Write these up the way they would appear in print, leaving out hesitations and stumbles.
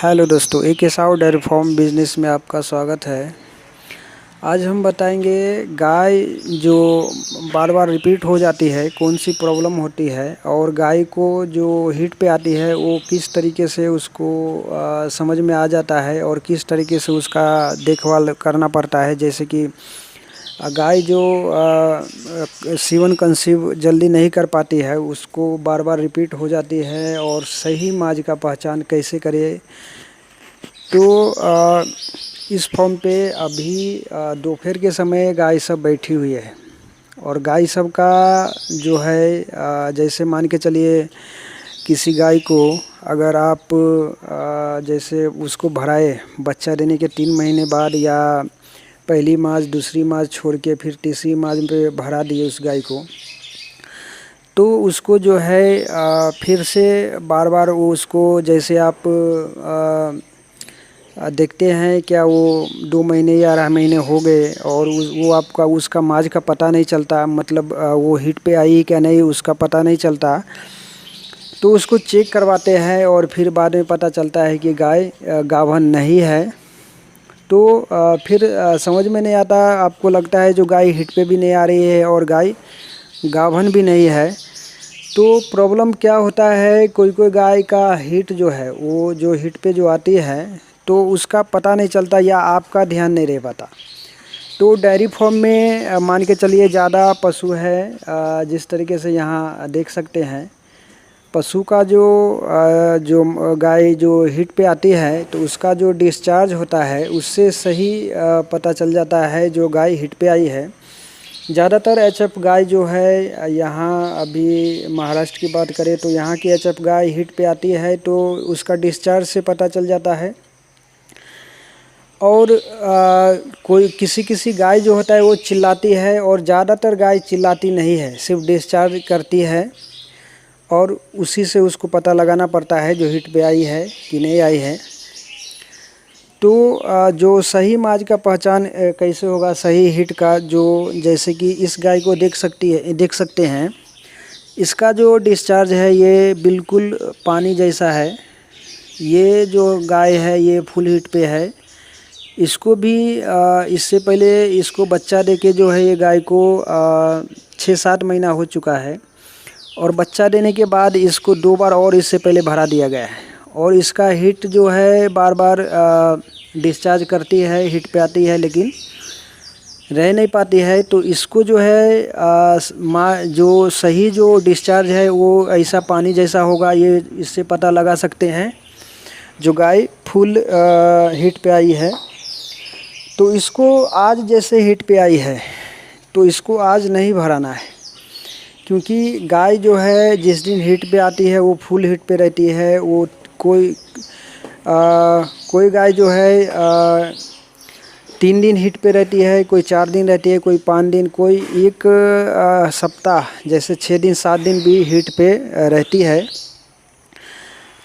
Hello दोस्तों, एक एसाव dairy farm business में आपका स्वागत है। आज हम बताएंगे गाय जो बार बार रिपीट हो जाती है कौन सी प्रॉब्लम होती है, और गाय को जो हीट पे आती है वो किस तरीके से उसको समझ में आ जाता है और किस तरीके से उसका देखभाल करना पड़ता है। जैसे कि गाय जो सीवन कंसीव जल्दी नहीं कर पाती है, उसको बार बार रिपीट हो जाती है, और सही माँज का पहचान कैसे करें। तो इस फॉर्म पे अभी दोपहर के समय गाय सब बैठी हुई है, और गाय सब का जो है जैसे मान के चलिए किसी गाय को अगर आप जैसे उसको भराए बच्चा देने के 3 महीने बाद, या पहली माँज दूसरी माँज छोड़ के फिर तीसरी माँज पे भरा दिए उस गाय को, तो उसको जो है फिर से बार बार वो उसको जैसे आप देखते हैं क्या वो 2 महीने या 8 महीने हो गए और वो आपका उसका माँज का पता नहीं चलता, मतलब वो हीट पे आई क्या नहीं उसका पता नहीं चलता। तो उसको चेक करवाते हैं और फिर बाद में पता चलता है कि गाय गाभन नहीं है। तो फिर समझ में नहीं आता, आपको लगता है जो गाय हीट पे भी नहीं आ रही है और गाय गाभन भी नहीं है। तो प्रॉब्लम क्या होता है, कोई कोई गाय का हीट जो है वो जो हीट पे जो आती है तो उसका पता नहीं चलता या आपका ध्यान नहीं रह पाता। तो डेयरी फार्म में मान के चलिए ज़्यादा पशु है, जिस तरीके से यहाँ देख सकते हैं पशु का जो गाय जो हीट पे आती है तो उसका जो डिस्चार्ज होता है उससे सही पता चल जाता है जो गाय हीट पे आई है। ज़्यादातर एचएफ गाय जो है यहाँ अभी महाराष्ट्र की बात करें तो यहाँ की एचएफ गाय हीट पे आती है तो उसका डिस्चार्ज से पता चल जाता है। और कोई किसी गाय जो होता है वो चिल्लाती है, और ज़्यादातर गाय चिल्लाती नहीं है, सिर्फ डिस्चार्ज करती है, और उसी से उसको पता लगाना पड़ता है जो हीट पे आई है कि नहीं आई है। तो जो सही माँज का पहचान कैसे होगा सही हीट का, जो जैसे कि इस गाय को देख सकते हैं, इसका जो डिस्चार्ज है ये बिल्कुल पानी जैसा है। ये जो गाय है ये फुल हीट पे है। इसको भी इससे पहले इसको बच्चा देके जो है ये गाय को 6-7 महीना हो चुका है, और बच्चा देने के बाद इसको 2 बार और इससे पहले भरा दिया गया है, और इसका हीट जो है बार बार डिस्चार्ज करती है, हीट पे आती है लेकिन रह नहीं पाती है। तो इसको जो है जो सही जो डिस्चार्ज है वो ऐसा पानी जैसा होगा, ये इससे पता लगा सकते हैं जो गाय फुल हीट पे आई है। तो इसको आज जैसे हीट पे आई है तो इसको आज नहीं भराना है, क्योंकि गाय जो है जिस दिन हीट पे आती है वो फुल हीट पे रहती है। वो कोई गाय जो है 3 दिन हीट पे रहती है, कोई 4 दिन रहती है, कोई 5 दिन, कोई एक सप्ताह जैसे 6 दिन 7 दिन भी हीट पे रहती है।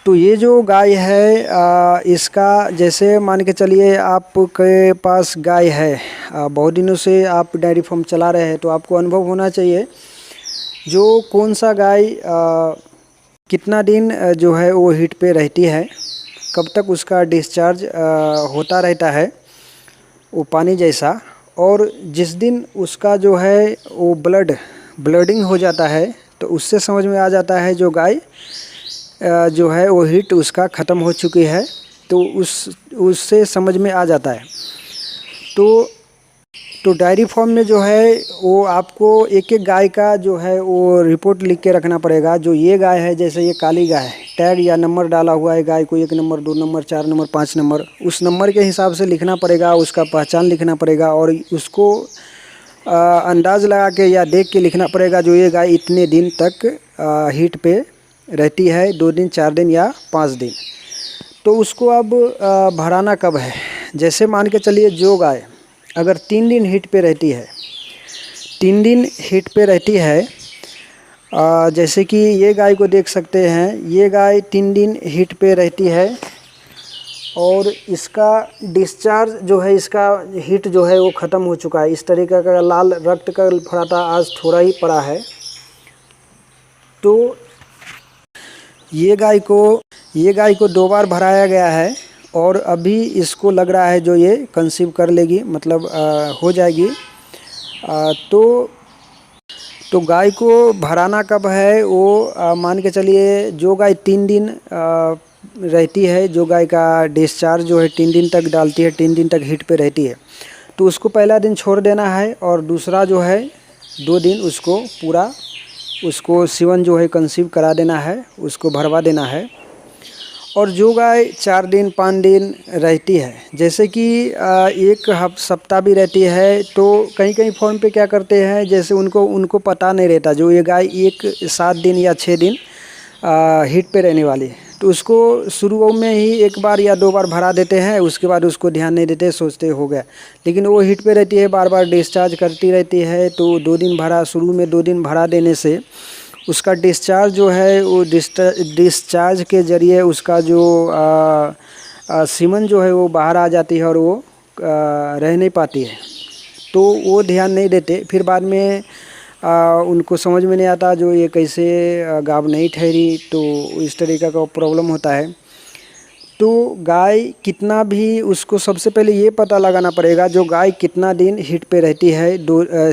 तो ये जो गाय है इसका जैसे मान के चलिए आपके पास गाय है, बहुत दिनों से आप डेयरी फार्म चला रहे हैं तो आपको अनुभव होना चाहिए जो कौन सा गाय कितना दिन जो है वो हीट पे रहती है, कब तक उसका डिस्चार्ज होता रहता है वो पानी जैसा। और जिस दिन उसका जो है वो ब्लडिंग हो जाता है तो उससे समझ में आ जाता है जो गाय जो है वो हीट उसका ख़त्म हो चुकी है। तो उससे समझ में आ जाता है। तो डेयरी फार्म में जो है वो आपको एक एक गाय का जो है वो रिपोर्ट लिख के रखना पड़ेगा। जो ये गाय है, जैसे ये काली गाय है, टैग या नंबर डाला हुआ है गाय को, 1 नंबर 2 नंबर 4 नंबर 5 नंबर, उस नंबर के हिसाब से लिखना पड़ेगा, उसका पहचान लिखना पड़ेगा, और उसको अंदाज़ लगा के या देख के लिखना पड़ेगा जो ये गाय इतने दिन तक हीट पे रहती है, 2 दिन 4 दिन या 5 दिन। तो उसको अब भराना कब है, जैसे मान के चलिए जो गाय अगर 3 दिन हीट पे रहती है, 3 दिन हीट पे रहती है, जैसे कि ये गाय को देख सकते हैं, ये गाय 3 दिन हीट पे रहती है, और इसका डिस्चार्ज जो है, इसका हीट जो है वो ख़त्म हो चुका है। इस तरीके का लाल रक्त का फराता आज थोड़ा ही पड़ा है। तो ये गाय को 2 बार भराया गया है, और अभी इसको लग रहा है जो ये कंसीव कर लेगी, मतलब हो जाएगी। तो गाय को भराना कब है वो मान के चलिए, जो गाय 3 दिन रहती है, जो गाय का डिस्चार्ज जो है 3 दिन तक डालती है, 3 दिन तक हीट पे रहती है, तो उसको पहला दिन छोड़ देना है और दूसरा जो है 2 दिन उसको पूरा उसको सीवन जो है कंसीव करा देना है, उसको भरवा देना है। और जो गाय 4 दिन 5 दिन रहती है, जैसे कि एक सप्ताह भी रहती है, तो कहीं कहीं फॉर्म पे क्या करते हैं, जैसे उनको पता नहीं रहता, जो ये गाय 7 दिन या 6 दिन हीट पे रहने वाली है, तो उसको शुरू में ही 1 बार या 2 बार भरा देते हैं, उसके बाद उसको ध्यान नहीं देते, सोचते हो गया। लेकिन वो हीट पे रहती है, बार बार डिस्चार्ज करती रहती है, तो 2 दिन भरा, शुरू में 2 दिन भरा देने से उसका डिस्चार्ज जो है वो डिस्चार्ज के ज़रिए उसका जो सीमन जो है वो बाहर आ जाती है और वो रह नहीं पाती है, तो वो ध्यान नहीं देते। फिर बाद में उनको समझ में नहीं आता जो ये कैसे गाभ नहीं ठहरी, तो इस तरीक़े का प्रॉब्लम होता है। तो गाय कितना भी, उसको सबसे पहले ये पता लगाना पड़ेगा जो गाय कितना दिन हीट पे रहती है,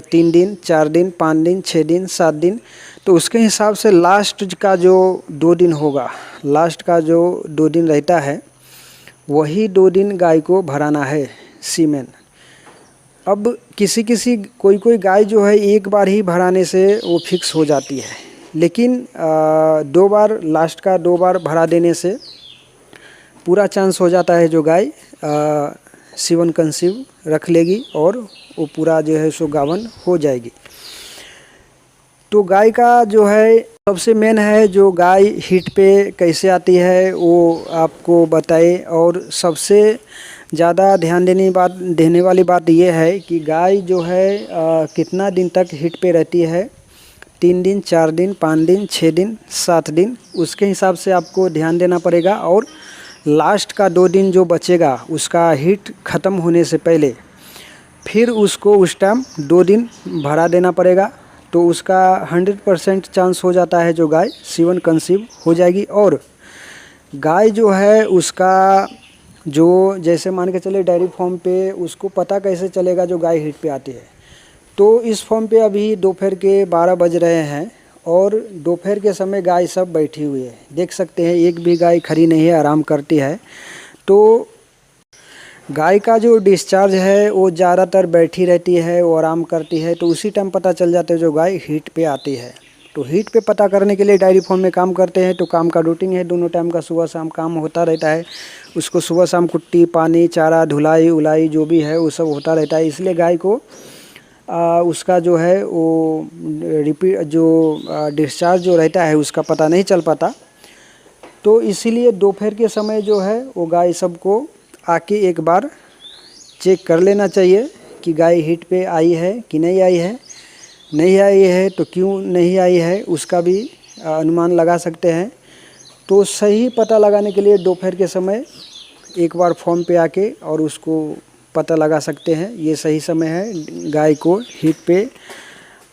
3 दिन 4 दिन 5 दिन 6 दिन 7 दिन, तो उसके हिसाब से लास्ट का जो 2 दिन होगा, लास्ट का जो 2 दिन रहता है, वही 2 दिन गाय को भराना है सीमेन। अब कोई गाय जो है 1 बार ही भराने से वो फिक्स हो जाती है, लेकिन 2 बार, लास्ट का 2 बार भरा देने से पूरा चांस हो जाता है जो गाय सीवन कंसीव रख लेगी और वो पूरा जो है सो गावन हो जाएगी। तो गाय का जो है सबसे मेन है, जो गाय हीट पे कैसे आती है वो आपको बताए। और सबसे ज़्यादा ध्यान देने वाली बात ये है कि गाय जो है कितना दिन तक हीट पे रहती है, 3 दिन 4 दिन 5 दिन 6 दिन 7 दिन, उसके हिसाब से आपको ध्यान देना पड़ेगा। और लास्ट का 2 दिन जो बचेगा उसका हीट ख़त्म होने से पहले फिर उसको उस टाइम 2 दिन भरा देना पड़ेगा, तो उसका 100% चांस हो जाता है जो गाय सीवन कंसीव हो जाएगी। और गाय जो है उसका जो, जैसे मान के चले डेयरी फार्म पे उसको पता कैसे चलेगा जो गाय हीट पे आती है, तो इस फार्म पे अभी दोपहर के 12 बज रहे हैं और दोपहर के समय गाय सब बैठी हुई है, देख सकते हैं, एक भी गाय खड़ी नहीं है, आराम करती है। तो गाय का जो डिस्चार्ज है वो ज़्यादातर बैठी रहती है, वो आराम करती है, तो उसी टाइम पता चल जाता है जो गाय हीट पे आती है। तो हीट पे पता करने के लिए डेयरी फार्म में काम करते हैं, तो काम का रूटीन है, दोनों टाइम का सुबह शाम काम होता रहता है। उसको सुबह शाम कुट्टी पानी चारा धुलाई उलाई जो भी है वो सब होता रहता है, इसलिए गाय को उसका जो है वो डिस्चार्ज जो रहता है उसका पता नहीं चल पाता। तो इसीलिए दोपहर के समय जो है वो गाय सबको आके एक बार चेक कर लेना चाहिए कि गाय हीट पे आई है कि नहीं आई है, नहीं आई है तो क्यों नहीं आई है, उसका भी अनुमान लगा सकते हैं। तो सही पता लगाने के लिए दोपहर के समय एक बार फार्म पे आके और उसको पता लगा सकते हैं, ये सही समय है गाय को हीट पे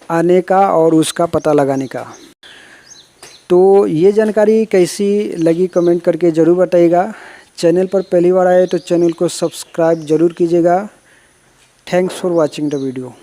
आने का और उसका पता लगाने का। तो ये जानकारी कैसी लगी कमेंट करके ज़रूर बताइएगा। चैनल पर पहली बार आए तो चैनल को सब्सक्राइब ज़रूर कीजिएगा। Thanks for watching the video.